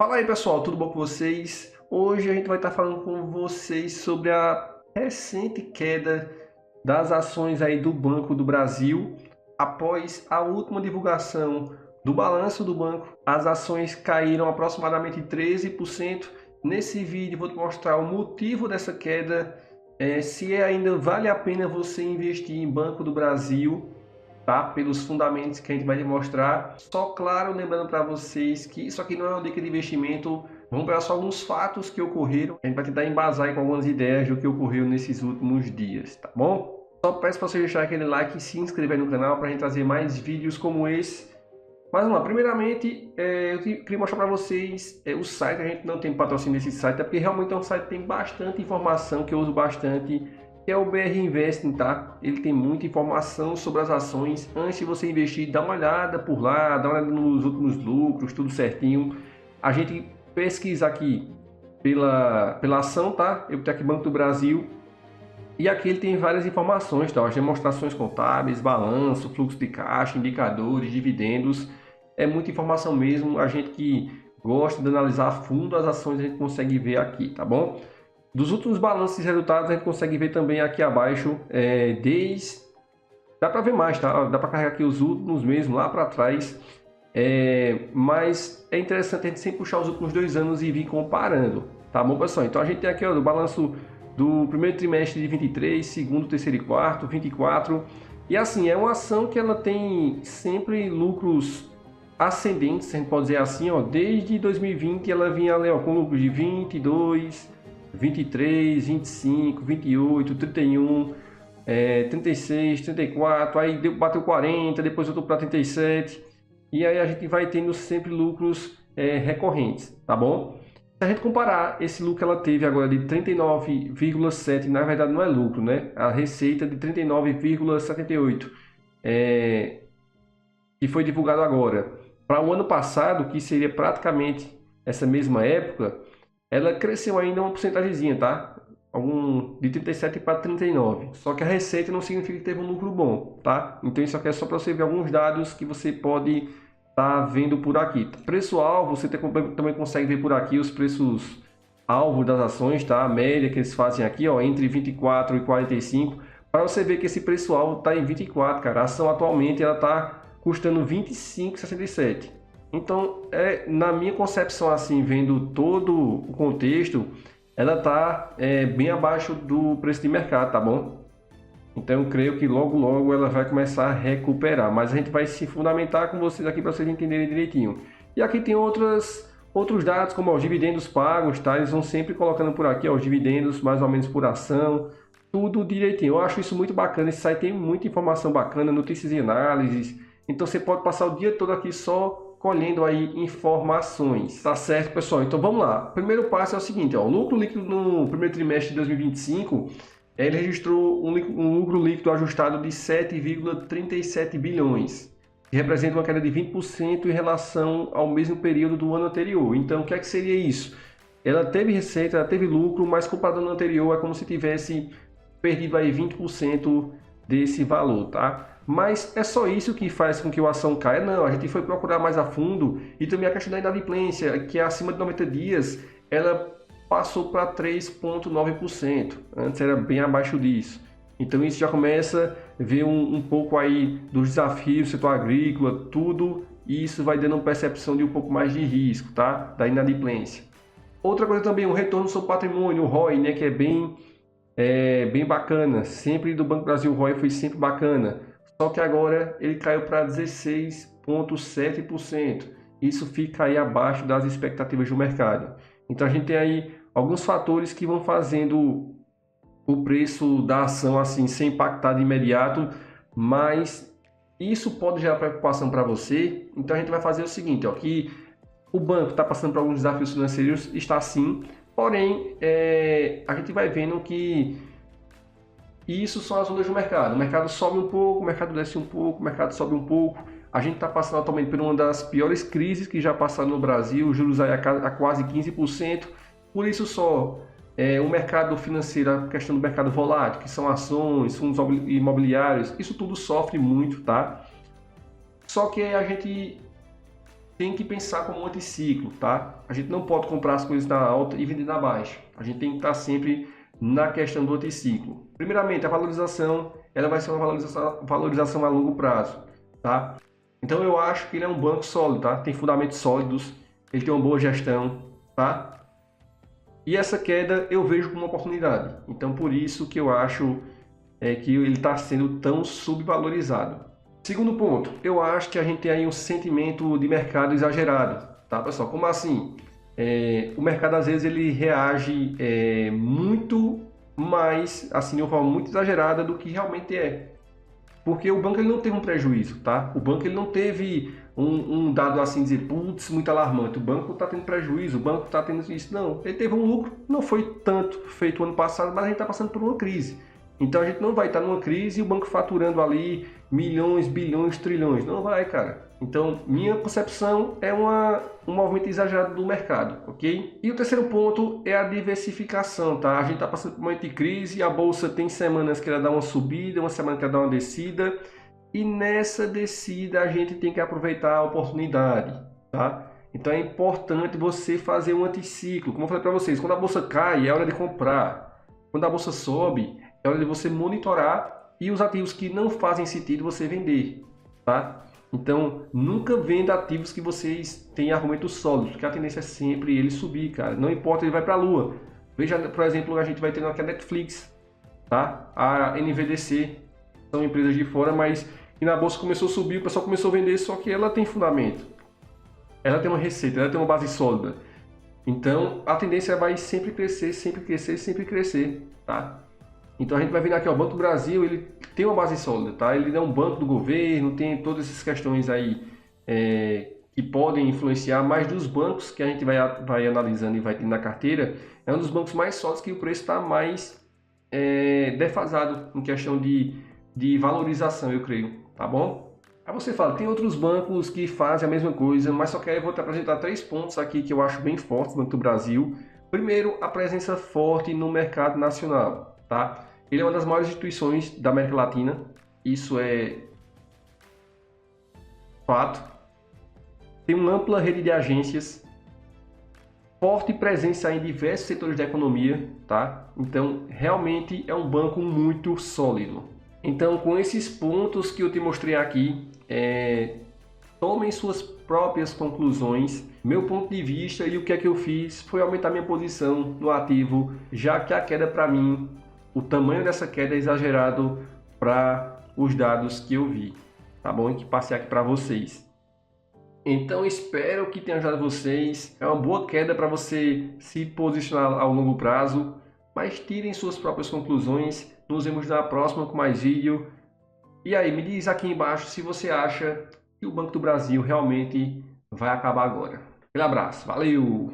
Fala aí pessoal, tudo bom com vocês? Hoje a gente vai estar falando com vocês sobre a recente queda das ações aí do Banco do Brasil. Após a última divulgação do balanço do banco, as ações caíram aproximadamente 13%. Nesse vídeo vou te mostrar o motivo dessa queda, se ainda vale a pena você investir em Banco do Brasil, tá? Pelos fundamentos que a gente vai mostrar. Só claro, lembrando para vocês que isso aqui não é uma dica de investimento. Vamos pegar só alguns fatos que ocorreram. A gente vai tentar embasar com algumas ideias do que ocorreu nesses últimos dias, tá bom? Só peço para você deixar aquele like e se inscrever no canal para a gente trazer mais vídeos como esse. Mas vamos lá, primeiramente eu queria mostrar para vocês o site. A gente não tem patrocínio nesse site, porque realmente é um site que tem bastante informação que eu uso bastante, que é o BR Investing, tá? Ele tem muita informação sobre as ações. Antes de você investir, dá uma olhada por lá, dá uma olhada nos últimos lucros, tudo certinho. A gente pesquisa aqui pela ação, tá? Eu tenho aqui Banco do Brasil. E aqui ele tem várias informações, tá? As demonstrações contábeis, balanço, fluxo de caixa, indicadores, dividendos. É muita informação mesmo. A gente que gosta de analisar a fundo as ações, a gente consegue ver aqui, tá bom? Dos últimos balanços e resultados, a gente consegue ver também aqui abaixo, dá para ver mais, tá? Dá para carregar aqui os últimos mesmo, lá para trás. Mas é interessante a gente sempre puxar os últimos 2 anos e vir comparando, tá bom, pessoal? Então a gente tem aqui ó, o balanço do primeiro trimestre de 23, segundo, terceiro e quarto, 24. E assim, é uma ação que ela tem sempre lucros ascendentes, a gente pode dizer assim, ó, desde 2020 ela vinha ali, ó, com lucros de 22, 23, 25, 28, 31, 36, 34, aí bateu 40, depois eu tô para 37, e aí a gente vai tendo sempre lucros recorrentes, tá bom? Se a gente comparar esse lucro que ela teve agora de 39,7, na verdade não é lucro, né? A receita de 39,78, que foi divulgado agora, para o ano passado, que seria praticamente essa mesma época, ela cresceu ainda uma porcentagemzinha, tá? De 37 para 39. Só que a receita não significa que teve um lucro bom, tá? Então isso aqui é só para você ver alguns dados que você pode estar vendo por aqui. Preço-alvo, você também consegue ver por aqui os preços-alvo das ações, tá? A média que eles fazem aqui, ó, entre 24 e 45, para você ver que esse preço-alvo está em 24, cara. A ação atualmente ela está custando 25,67. Então, na minha concepção, assim, vendo todo o contexto, ela está bem abaixo do preço de mercado, tá bom? Então, eu creio que logo, logo ela vai começar a recuperar. Mas a gente vai se fundamentar com vocês aqui para vocês entenderem direitinho. E aqui tem outros dados, como ó, os dividendos pagos, tá? Eles vão sempre colocando por aqui ó, os dividendos mais ou menos por ação, tudo direitinho. Eu acho isso muito bacana. Esse site tem muita informação bacana, notícias e análises. Então, você pode passar o dia todo aqui só colhendo aí informações, tá certo, pessoal? Então vamos lá. O primeiro passo é o seguinte, ó, o lucro líquido no primeiro trimestre de 2025, ele registrou um lucro líquido ajustado de 7,37 bilhões, que representa uma queda de 20% em relação ao mesmo período do ano anterior. Então, o que é que seria isso? Ela teve receita, ela teve lucro, mas comparado ao ano anterior é como se tivesse perdido aí 20% desse valor, tá? Mas é só isso que faz com que a ação caia? Não, a gente foi procurar mais a fundo e também a questão da inadimplência, que é acima de 90 dias, ela passou para 3,9%. Antes era bem abaixo disso. Então isso já começa a ver um pouco aí dos desafios do setor agrícola, tudo, e isso vai dando uma percepção de um pouco mais de risco, tá? Da inadimplência. Outra coisa também, o retorno sobre patrimônio, o ROI, né, que é bem bacana. Sempre do Banco Brasil, o ROI foi sempre bacana. Só que agora ele caiu para 16,7%. Isso fica aí abaixo das expectativas do mercado. Então a gente tem aí alguns fatores que vão fazendo o preço da ação assim ser impactado de imediato, mas isso pode gerar preocupação para você. Então a gente vai fazer o seguinte, ó, que o banco está passando por alguns desafios financeiros, está sim, porém a gente vai vendo que isso são as ondas do mercado. O mercado sobe um pouco, o mercado desce um pouco, o mercado sobe um pouco. A gente está passando atualmente por uma das piores crises que já passaram no Brasil, os juros aí a quase 15%. Por isso só, o mercado financeiro, a questão do mercado volátil, que são ações, fundos imobiliários, isso tudo sofre muito, tá? Só que a gente tem que pensar como um anticiclo, tá? A gente não pode comprar as coisas na alta e vender na baixa. A gente tem que estar sempre na questão do anticiclo. Primeiramente, a valorização, ela vai ser uma valorização a longo prazo, tá? Então eu acho que ele é um banco sólido, tá? Tem fundamentos sólidos, ele tem uma boa gestão, tá? E essa queda eu vejo como uma oportunidade. Então por isso que eu acho que ele está sendo tão subvalorizado. Segundo ponto, eu acho que a gente tem aí um sentimento de mercado exagerado, tá, pessoal? Como assim? O mercado às vezes ele reage muito mais, assim, de uma forma muito exagerada do que realmente é. Porque o banco ele não teve um prejuízo, tá? O banco ele não teve um dado assim dizer, putz, muito alarmante. O banco está tendo prejuízo, o banco está tendo isso. Não, ele teve um lucro, não foi tanto feito ano passado, mas a gente está passando por uma crise. Então a gente não vai estar numa crise e o banco faturando ali milhões, bilhões, trilhões. Não vai, cara. Então, minha concepção é um movimento exagerado do mercado, ok? E o terceiro ponto é a diversificação, tá? A gente está passando por um momento de crise, a bolsa tem semanas que ela dá uma subida, uma semana que ela dá uma descida, e nessa descida a gente tem que aproveitar a oportunidade, tá? Então é importante você fazer um anticiclo. Como eu falei para vocês, quando a bolsa cai, é hora de comprar. Quando a bolsa sobe, é hora de você monitorar e os ativos que não fazem sentido você vender, tá? Então, nunca venda ativos que vocês têm argumentos sólidos, porque a tendência é sempre ele subir, cara. Não importa, ele vai para a lua. Veja, por exemplo, a gente vai ter aqui a Netflix, tá? A NVDC, são empresas de fora, mas e na bolsa começou a subir, o pessoal começou a vender, só que ela tem fundamento. Ela tem uma receita, ela tem uma base sólida. Então, a tendência vai sempre crescer, sempre crescer, sempre crescer, tá? Então a gente vai vir aqui, ó, o Banco do Brasil, ele tem uma base sólida, tá? Ele é um banco do governo, tem todas essas questões aí que podem influenciar, mas dos bancos que a gente vai analisando e vai tendo na carteira, é um dos bancos mais sólidos que o preço está mais defasado em questão de valorização, eu creio, tá bom? Aí você fala, tem outros bancos que fazem a mesma coisa, mas só que aí eu vou te apresentar 3 pontos aqui que eu acho bem fortes do Banco do Brasil. Primeiro, a presença forte no mercado nacional, tá? Ele é uma das maiores instituições da América Latina, isso é fato. Tem uma ampla rede de agências, forte presença em diversos setores da economia, tá? Então, realmente é um banco muito sólido. Então, com esses pontos que eu te mostrei aqui, tomem suas próprias conclusões. Meu ponto de vista e o que é que eu fiz foi aumentar minha posição no ativo, já que a queda para mim, o tamanho dessa queda é exagerado para os dados que eu vi, tá bom? E que passei aqui para vocês. Então espero que tenha ajudado vocês. É uma boa queda para você se posicionar ao longo prazo, mas tirem suas próprias conclusões. Nos vemos na próxima com mais vídeo. E aí, me diz aqui embaixo se você acha que o Banco do Brasil realmente vai acabar agora. Um abraço, valeu!